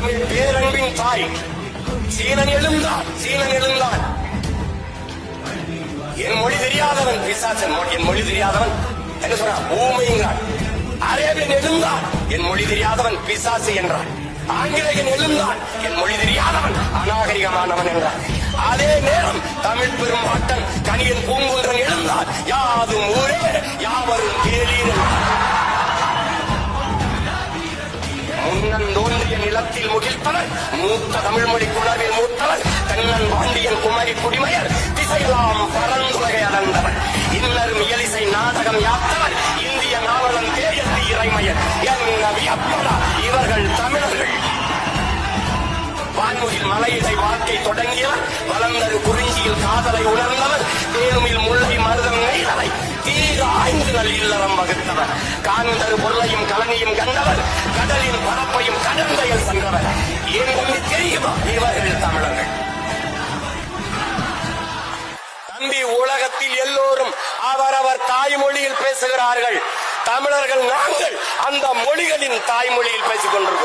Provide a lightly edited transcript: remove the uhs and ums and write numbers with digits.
தமிழ் பேரன்பின் தாய் சீனன் எழுந்தான், சீனன் எழுந்தான். என் மொழி தெரியாதவன் பிசாசன், என் மொழி தெரியாதவன் என்ன சொன்னான்? ஊமைங்கிறான். அரேபியன் எழுந்தான், என் மொழி தெரியாதவன் பிசாசு என்றான். ஆங்கிலேயன் எழுந்தான், என் மொழி தெரியாதவன் அநாகரிகமானவன் என்றான். அதே நேரம் தமிழ் பெரும்பாட்டன் கணியன் பூங்குன்றன் எழுந்தான், யாதும் ஊரே யாவரும் கேளீர் என்றான். முன்னன் தோன்றிய நிலத்தில் முகிழ்த்தவர், மூத்த தமிழ் மொழி குணர்வில் மூத்தவர், தென்னன் பாண்டியன் குமரி குடிமையர், திசையெல்லாம் பரந்துலகை அளந்தவர், இன்னரும் இயலிசை நாடகம் யாத்தவர், இந்திய நாவலன் தேயத்து இறைமையர், என்ன வியப்படா இவர்கள் தமிழர்கள். வான்முகில் மலையிடை வாழ்க்கை தொடங்கியவர், வளர்ந்தரு குறிஞ்சியில் காதலை உணர்ந்தவர், தேனுமில் முல்லை மருதம் நெய்தலை தீர 5 நாள் இல்லறம் வகுத்தவர், காண்தரு பொருளையும் கலனியும் கண்டவர், கடலின் பரப்பையும் கடந்தையில் சென்றவர். ஏன் தெரியுமா இவர்கள் தமிழர்கள்? தம்பி, உலகத்தில் எல்லோரும் அவரவர் தாய்மொழியில் பேசுகிறார்கள். தமிழர்கள் நாங்கள் அந்த மொழிகளின் தாய்மொழியில் பேசிக் கொண்டிருக்கிறோம்.